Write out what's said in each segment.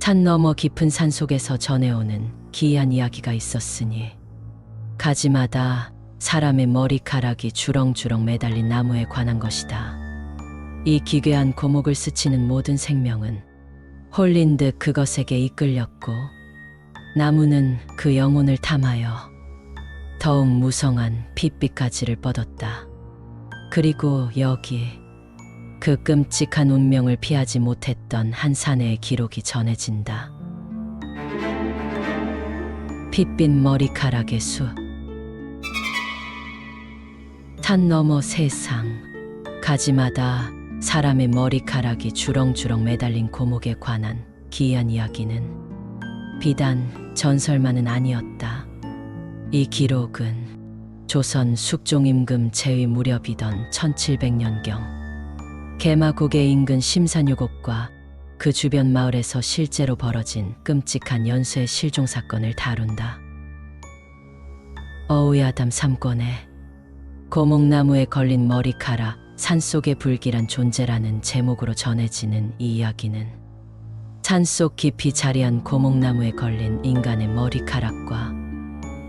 산 너머 깊은 산속에서 전해오는 기이한 이야기가 있었으니 가지마다 사람의 머리카락이 주렁주렁 매달린 나무에 관한 것이다. 이 기괴한 고목을 스치는 모든 생명은 홀린 듯 그것에게 이끌렸고 나무는 그 영혼을 탐하여 더욱 무성한 핏빛 가지를 뻗었다. 그리고 여기 그 끔찍한 운명을 피하지 못했던 한 사내의 기록이 전해진다. 핏빛 머리카락의 숲. 산 너머 세상. 가지마다 사람의 머리카락이 주렁주렁 매달린 고목에 관한 기이한 이야기는 비단 전설만은 아니었다. 이 기록은 조선 숙종 임금 제위 무렵이던 1700년경 개마고개 인근 심산유곡과 그 주변 마을에서 실제로 벌어진 끔찍한 연쇄 실종 사건을 다룬다. 어우야담 3권에 고목나무에 걸린 머리카락, 산속의 불길한 존재라는 제목으로 전해지는 이 이야기는 산속 깊이 자리한 고목나무에 걸린 인간의 머리카락과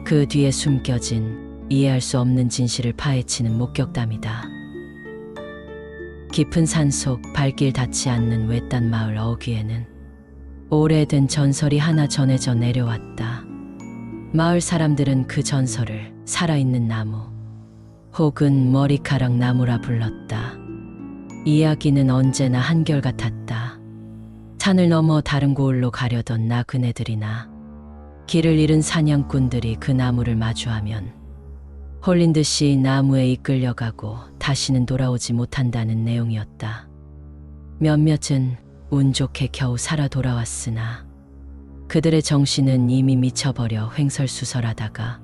그 뒤에 숨겨진 이해할 수 없는 진실을 파헤치는 목격담이다. 깊은 산속 발길 닿지 않는 외딴 마을 어귀에는 오래된 전설이 하나 전해져 내려왔다. 마을 사람들은 그 전설을 살아있는 나무 혹은 머리카락 나무라 불렀다. 이야기는 언제나 한결같았다. 산을 넘어 다른 고을로 가려던 나그네들이나 길을 잃은 사냥꾼들이 그 나무를 마주하면 홀린 듯이 나무에 이끌려가고 다시는 돌아오지 못한다는 내용이었다. 몇몇은 운 좋게 겨우 살아 돌아왔으나 그들의 정신은 이미 미쳐버려 횡설수설하다가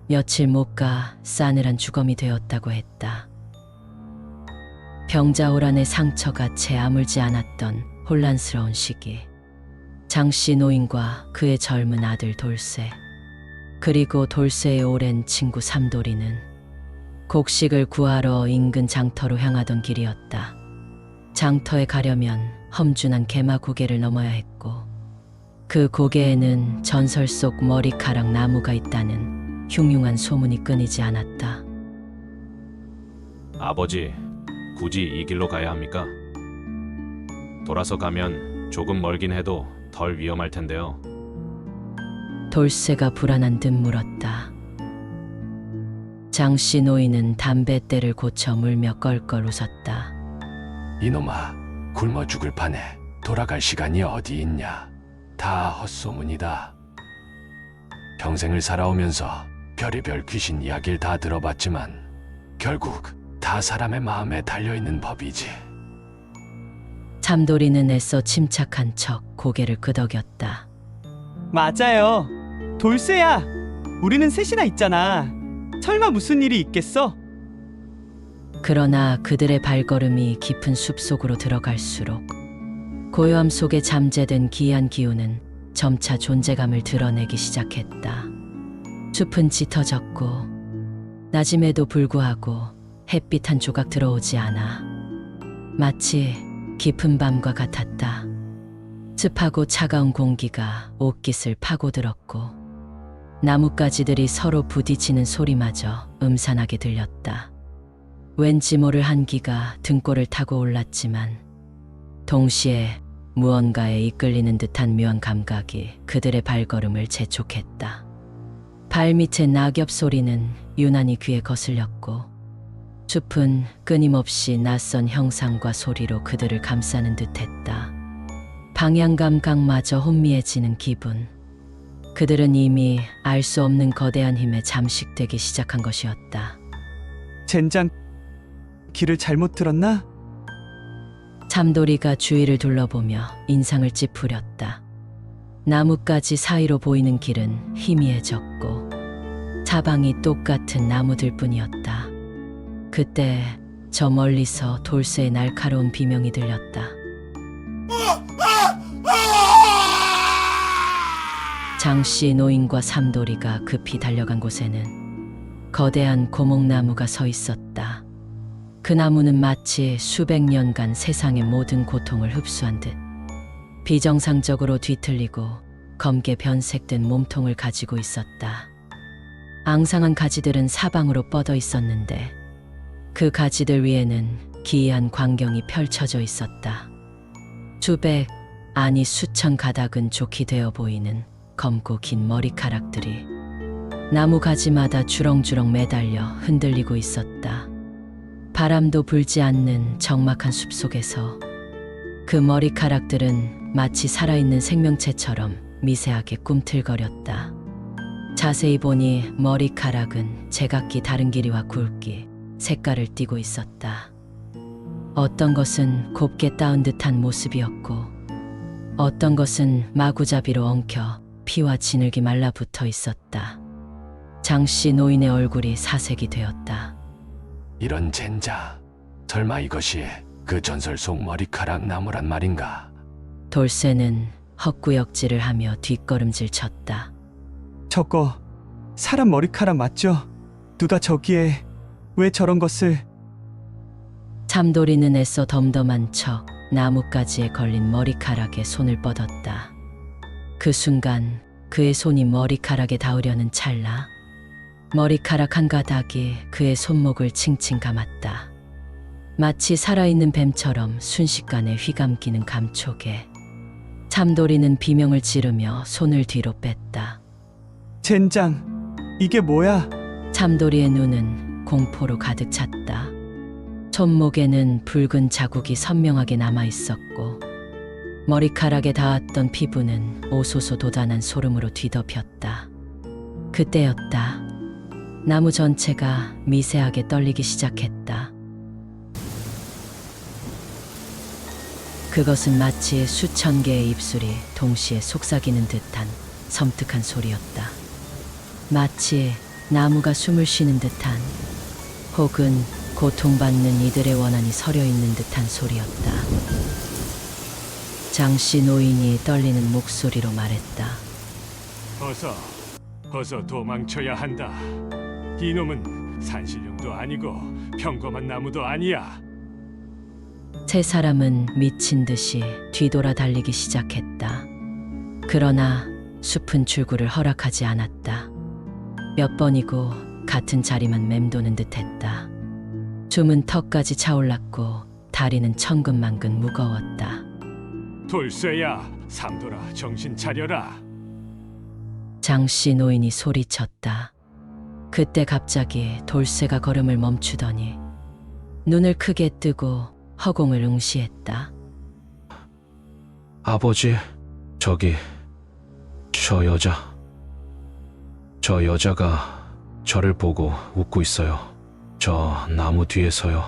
며칠 못 가 싸늘한 주검이 되었다고 했다. 병자호란의 상처가 채 아물지 않았던 혼란스러운 시기, 장씨 노인과 그의 젊은 아들 돌쇠, 그리고 돌쇠의 오랜 친구 삼돌이는 곡식을 구하러 인근 장터로 향하던 길이었다. 장터에 가려면 험준한 개마고개를 넘어야 했고 그 고개에는 전설 속 머리카락 나무가 있다는 흉흉한 소문이 끊이지 않았다. 아버지, 굳이 이 길로 가야 합니까? 돌아서 가면 조금 멀긴 해도 덜 위험할 텐데요. 돌쇠가 불안한 듯 물었다. 장씨 노인은 담뱃대를 고쳐 물며 껄껄 웃었다. 이놈아, 굶어 죽을 판에 돌아갈 시간이 어디 있냐. 다 헛소문이다. 평생을 살아오면서 별의별 귀신 이야기를 다 들어봤지만 결국 다 사람의 마음에 달려있는 법이지. 삼돌이는 애써 침착한 척 고개를 끄덕였다. 맞아요. 돌쇠야, 우리는 셋이나 있잖아. 설마 무슨 일이 있겠어? 그러나 그들의 발걸음이 깊은 숲속으로 들어갈수록 고요함 속에 잠재된 기이한 기운은 점차 존재감을 드러내기 시작했다. 숲은 짙어졌고 낮임에도 불구하고 햇빛 한 조각 들어오지 않아 마치 깊은 밤과 같았다. 습하고 차가운 공기가 옷깃을 파고들었고 나뭇가지들이 서로 부딪히는 소리마저 음산하게 들렸다. 왠지 모를 한기가 등골을 타고 올랐지만 동시에 무언가에 이끌리는 듯한 묘한 감각이 그들의 발걸음을 재촉했다. 발밑의 낙엽 소리는 유난히 귀에 거슬렸고 숲은 끊임없이 낯선 형상과 소리로 그들을 감싸는 듯했다. 방향 감각마저 혼미해지는 기분. 그들은 이미 알 수 없는 거대한 힘에 잠식되기 시작한 것이었다. 젠장, 길을 잘못 들었나? 삼돌이가 주위를 둘러보며 인상을 찌푸렸다. 나뭇가지 사이로 보이는 길은 희미해졌고 사방이 똑같은 나무들 뿐이었다. 그때 저 멀리서 돌쇠의 날카로운 비명이 들렸다. 장씨 노인과 삼돌이가 급히 달려간 곳에는 거대한 고목나무가 서 있었다. 그 나무는 마치 수백 년간 세상의 모든 고통을 흡수한 듯 비정상적으로 뒤틀리고 검게 변색된 몸통을 가지고 있었다. 앙상한 가지들은 사방으로 뻗어 있었는데 그 가지들 위에는 기이한 광경이 펼쳐져 있었다. 수백, 아니 수천 가닥은 좋게 되어 보이는 검고 긴 머리카락들이 나무 가지마다 주렁주렁 매달려 흔들리고 있었다. 바람도 불지 않는 적막한 숲속에서 그 머리카락들은 마치 살아있는 생명체처럼 미세하게 꿈틀거렸다. 자세히 보니 머리카락은 제각기 다른 길이와 굵기, 색깔을 띠고 있었다. 어떤 것은 곱게 따은 듯한 모습이었고 어떤 것은 마구잡이로 엉켜 피와 진흙이 말라붙어 있었다. 장씨 노인의 얼굴이 사색이 되었다. 이런 젠장. 설마 이것이 그 전설 속 머리카락 나무란 말인가? 돌쇠는 헛구역질을 하며 뒷걸음질 쳤다. 저거 사람 머리카락 맞죠? 누가 저기에 왜 저런 것을... 참돌이는 애써 덤덤한 척 나뭇가지에 걸린 머리카락에 손을 뻗었다. 그 순간 그의 손이 머리카락에 닿으려는 찰나 머리카락 한 가닥이 그의 손목을 칭칭 감았다. 마치 살아있는 뱀처럼 순식간에 휘감기는 감촉에 참돌이는 비명을 지르며 손을 뒤로 뺐다. 젠장, 이게 뭐야? 참돌이의 눈은 공포로 가득 찼다. 손목에는 붉은 자국이 선명하게 남아 있었고 머리카락에 닿았던 피부는 오소소 돋아난 소름으로 뒤덮였다. 그때였다. 나무 전체가 미세하게 떨리기 시작했다. 그것은 마치 수천 개의 입술이 동시에 속삭이는 듯한 섬뜩한 소리였다. 마치 나무가 숨을 쉬는 듯한 혹은 고통받는 이들의 원한이 서려 있는 듯한 소리였다. 장씨 노인이 떨리는 목소리로 말했다. 어서 도망쳐야 한다. 이놈은 산신령도 아니고 평범한 나무도 아니야. 세 사람은 미친 듯이 뒤돌아 달리기 시작했다. 그러나 숲은 출구를 허락하지 않았다. 몇 번이고 같은 자리만 맴도는 듯했다. 숨은 턱까지 차올랐고 다리는 천근만근 무거웠다. 돌쇠야, 삼돌아, 정신 차려라. 장씨 노인이 소리쳤다. 그때 갑자기 돌쇠가 걸음을 멈추더니 눈을 크게 뜨고 허공을 응시했다. 아버지, 저기 저 여자가 저를 보고 웃고 있어요. 저 나무 뒤에서요.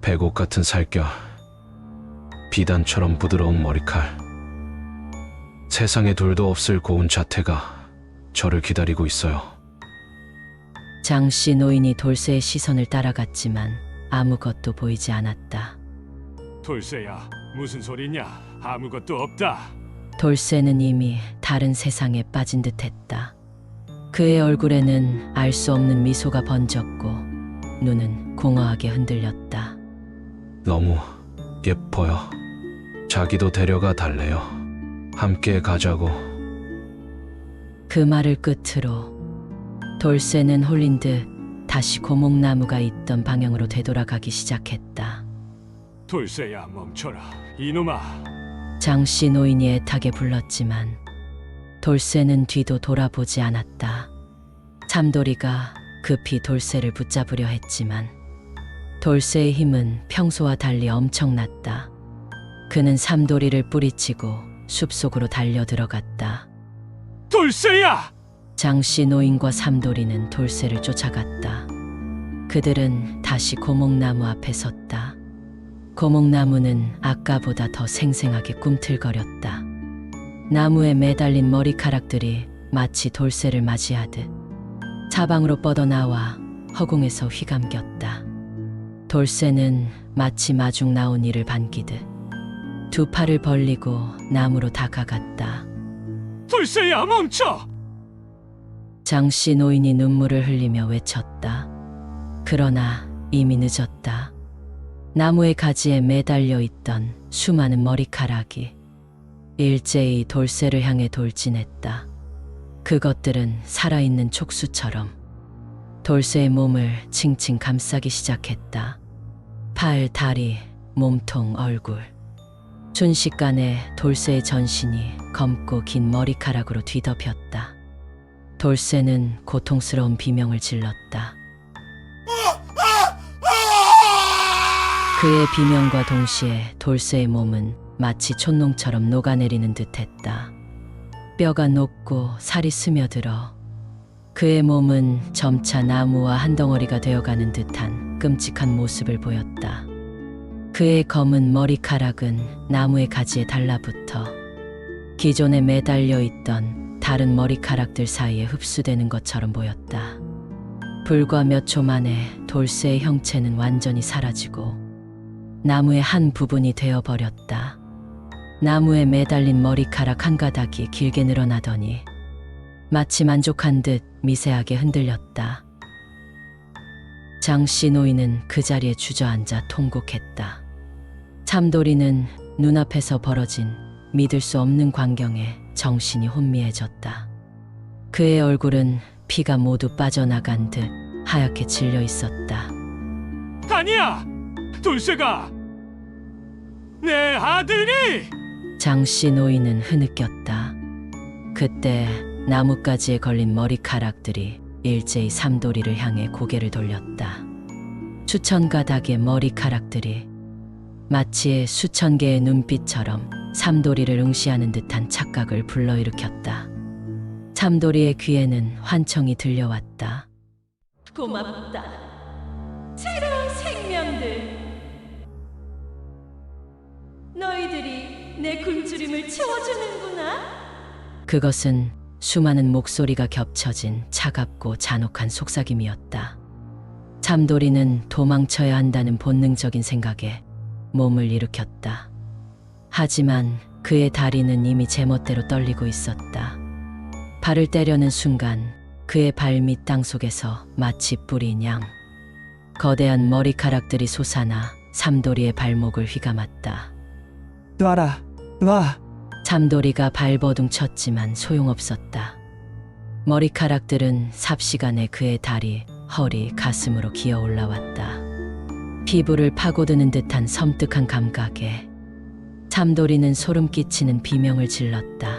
백옥 같은 살결, 비단처럼 부드러운 머리칼, 세상에 둘도 없을 고운 자태가 저를 기다리고 있어요. 장씨 노인이 돌쇠의 시선을 따라갔지만 아무것도 보이지 않았다. 돌쇠야, 무슨 소리냐? 아무것도 없다. 돌쇠는 이미 다른 세상에 빠진 듯했다. 그의 얼굴에는 알 수 없는 미소가 번졌고 눈은 공허하게 흔들렸다. 너무 예뻐요. 자기도 데려가 달래요. 함께 가자고. 그 말을 끝으로 돌쇠는 홀린 듯 다시 고목나무가 있던 방향으로 되돌아가기 시작했다. 돌쇠야, 멈춰라. 이놈아. 장씨 노인이 애타게 불렀지만 돌쇠는 뒤도 돌아보지 않았다. 참돌이가 급히 돌쇠를 붙잡으려 했지만 돌쇠의 힘은 평소와 달리 엄청났다. 그는 삼돌이를 뿌리치고 숲속으로 달려 들어갔다. 돌쇠야! 장씨 노인과 삼돌이는 돌쇠를 쫓아갔다. 그들은 다시 고목나무 앞에 섰다. 고목나무는 아까보다 더 생생하게 꿈틀거렸다. 나무에 매달린 머리카락들이 마치 돌쇠를 맞이하듯 사방으로 뻗어나와 허공에서 휘감겼다. 돌쇠는 마치 마중 나온 이를 반기듯 두 팔을 벌리고 나무로 다가갔다. 돌쇠야, 멈춰! 장씨 노인이 눈물을 흘리며 외쳤다. 그러나 이미 늦었다. 나무의 가지에 매달려 있던 수많은 머리카락이 일제히 돌쇠를 향해 돌진했다. 그것들은 살아있는 촉수처럼 돌쇠의 몸을 칭칭 감싸기 시작했다. 팔, 다리, 몸통, 얼굴. 순식간에 돌쇠의 전신이 검고 긴 머리카락으로 뒤덮였다. 돌쇠는 고통스러운 비명을 질렀다. 그의 비명과 동시에 돌쇠의 몸은 마치 촛농처럼 녹아내리는 듯했다. 뼈가 녹고 살이 스며들어 그의 몸은 점차 나무와 한 덩어리가 되어가는 듯한 끔찍한 모습을 보였다. 그의 검은 머리카락은 나무의 가지에 달라붙어 기존에 매달려 있던 다른 머리카락들 사이에 흡수되는 것처럼 보였다. 불과 몇 초 만에 돌쇠의 형체는 완전히 사라지고 나무의 한 부분이 되어버렸다. 나무에 매달린 머리카락 한 가닥이 길게 늘어나더니 마치 만족한 듯 미세하게 흔들렸다. 장씨 노인은 그 자리에 주저앉아 통곡했다. 참돌이는 눈앞에서 벌어진 믿을 수 없는 광경에 정신이 혼미해졌다. 그의 얼굴은 피가 모두 빠져나간 듯 하얗게 질려 있었다. 아니야! 돌쇠가 내 아들이! 장씨 노인은 흐느꼈다. 그때 나뭇가지에 걸린 머리카락들이 일제히 삼돌이를 향해 고개를 돌렸다. 수천 가닥의 머리카락들이 마치 수천 개의 눈빛처럼 삼돌이를 응시하는 듯한 착각을 불러일으켰다. 삼돌이의 귀에는 환청이 들려왔다. 고맙다. 새로운 생명들. 너희들이 내 굶주림을 채워주는구나. 그것은 수많은 목소리가 겹쳐진 차갑고 잔혹한 속삭임이었다. 참돌이는 도망쳐야 한다는 본능적인 생각에 몸을 일으켰다. 하지만 그의 다리는 이미 제멋대로 떨리고 있었다. 발을 떼려는 순간 그의 발밑 땅속에서 마치 뿌린 양 거대한 머리카락들이 솟아나 삼돌이의 발목을 휘감았다. 놔라, 놔. 참돌이가 발버둥 쳤지만 소용없었다. 머리카락들은 삽시간에 그의 다리, 허리, 가슴으로 기어 올라왔다. 피부를 파고드는 듯한 섬뜩한 감각에 참돌이는 소름 끼치는 비명을 질렀다.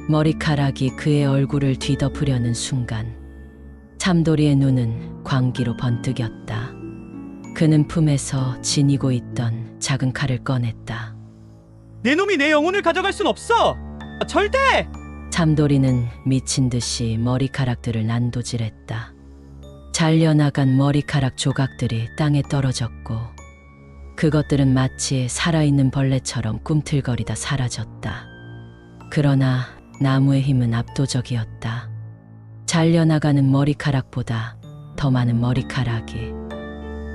머리카락이 그의 얼굴을 뒤덮으려는 순간 참돌이의 눈은 광기로 번뜩였다. 그는 품에서 지니고 있던 작은 칼을 꺼냈다. 내 놈이 내 영혼을 가져갈 순 없어. 절대! 참돌이는 미친 듯이 머리카락들을 난도질했다. 잘려나간 머리카락 조각들이 땅에 떨어졌고 그것들은 마치 살아있는 벌레처럼 꿈틀거리다 사라졌다. 그러나 나무의 힘은 압도적이었다. 잘려나가는 머리카락보다 더 많은 머리카락이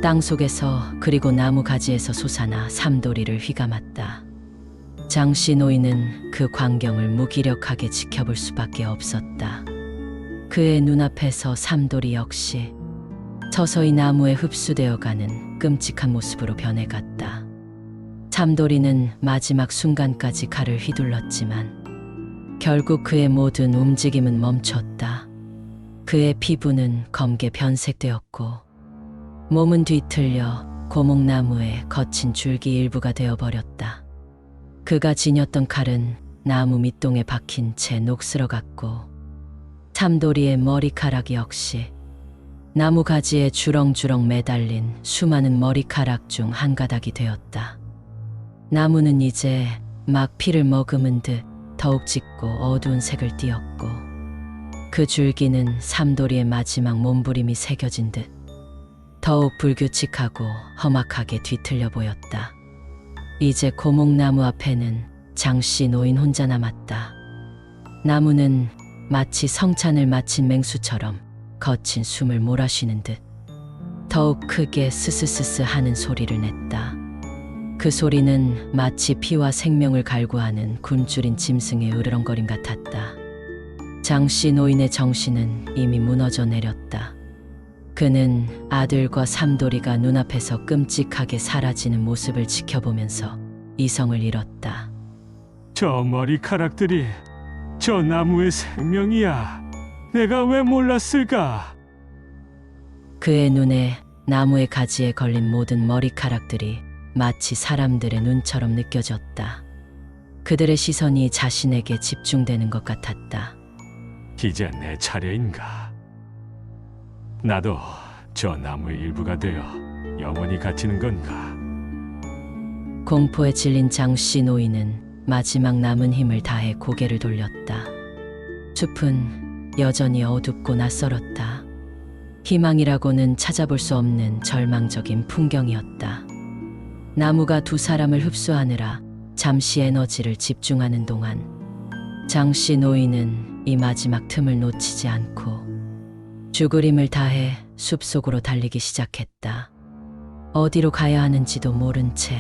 땅속에서 그리고 나무 가지에서 솟아나 삼돌이를 휘감았다. 장씨 노인은 그 광경을 무기력하게 지켜볼 수밖에 없었다. 그의 눈앞에서 삼돌이 역시 서서히 나무에 흡수되어가는 끔찍한 모습으로 변해갔다. 삼돌이는 마지막 순간까지 칼을 휘둘렀지만 결국 그의 모든 움직임은 멈췄다. 그의 피부는 검게 변색되었고 몸은 뒤틀려 고목나무의 거친 줄기 일부가 되어버렸다. 그가 지녔던 칼은 나무 밑동에 박힌 채 녹슬어갔고 참돌이의 머리카락 역시 나무 가지에 주렁주렁 매달린 수많은 머리카락 중 한 가닥이 되었다. 나무는 이제 막 피를 머금은 듯 더욱 짙고 어두운 색을 띠었고 그 줄기는 삼돌이의 마지막 몸부림이 새겨진 듯 더욱 불규칙하고 험악하게 뒤틀려 보였다. 이제 고목나무 앞에는 장씨 노인 혼자 남았다. 나무는 마치 성찬을 마친 맹수처럼 거친 숨을 몰아쉬는 듯 더욱 크게 스스스스 하는 소리를 냈다. 그 소리는 마치 피와 생명을 갈구하는 굶주린 짐승의 으르렁거림 같았다. 장씨 노인의 정신은 이미 무너져 내렸다. 그는 아들과 삼돌이가 눈앞에서 끔찍하게 사라지는 모습을 지켜보면서 이성을 잃었다. 저 머리카락들이 저 나무의 생명이야. 내가 왜 몰랐을까? 그의 눈에 나무의 가지에 걸린 모든 머리카락들이 마치 사람들의 눈처럼 느껴졌다. 그들의 시선이 자신에게 집중되는 것 같았다. 이제 내 차례인가? 나도 저 나무의 일부가 되어 영원히 갇히는 건가? 공포에 질린 장씨 노인은 마지막 남은 힘을 다해 고개를 돌렸다. 숲은 여전히 어둡고 낯설었다. 희망이라고는 찾아볼 수 없는 절망적인 풍경이었다. 나무가 두 사람을 흡수하느라 잠시 에너지를 집중하는 동안 장씨 노인은 이 마지막 틈을 놓치지 않고 죽을 힘을 다해 숲속으로 달리기 시작했다. 어디로 가야 하는지도 모른 채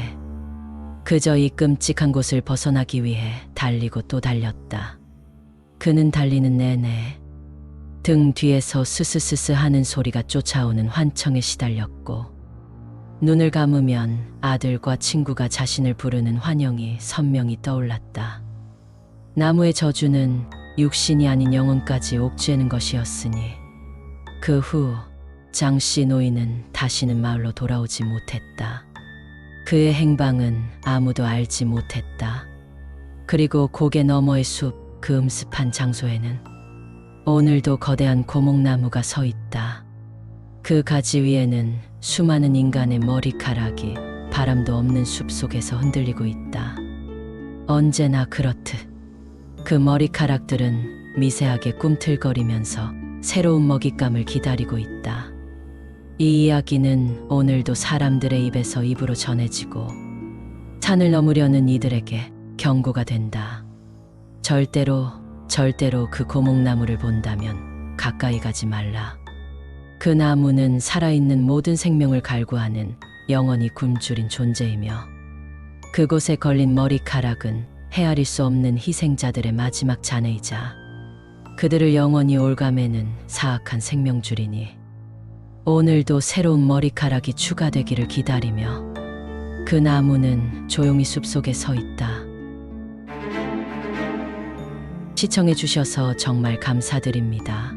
그저 이 끔찍한 곳을 벗어나기 위해 달리고 또 달렸다. 그는 달리는 내내 등 뒤에서 스스스스 하는 소리가 쫓아오는 환청에 시달렸고 눈을 감으면 아들과 친구가 자신을 부르는 환영이 선명히 떠올랐다. 나무의 저주는 육신이 아닌 영혼까지 옥죄는 것이었으니 그 후 장씨 노인은 다시는 마을로 돌아오지 못했다. 그의 행방은 아무도 알지 못했다. 그리고 고개 너머의 숲 그 음습한 장소에는 오늘도 거대한 고목나무가 서 있다. 그 가지 위에는 수많은 인간의 머리카락이 바람도 없는 숲 속에서 흔들리고 있다. 언제나 그렇듯 그 머리카락들은 미세하게 꿈틀거리면서 새로운 먹잇감을 기다리고 있다. 이 이야기는 오늘도 사람들의 입에서 입으로 전해지고 산을 넘으려는 이들에게 경고가 된다. 절대로 그 고목나무를 본다면 가까이 가지 말라. 그 나무는 살아있는 모든 생명을 갈구하는 영원히 굶주린 존재이며 그곳에 걸린 머리카락은 헤아릴 수 없는 희생자들의 마지막 잔해이자 그들을 영원히 올가매는 사악한 생명줄이니 오늘도 새로운 머리카락이 추가되기를 기다리며 그 나무는 조용히 숲속에 서 있다. 시청해 주셔서 정말 감사드립니다.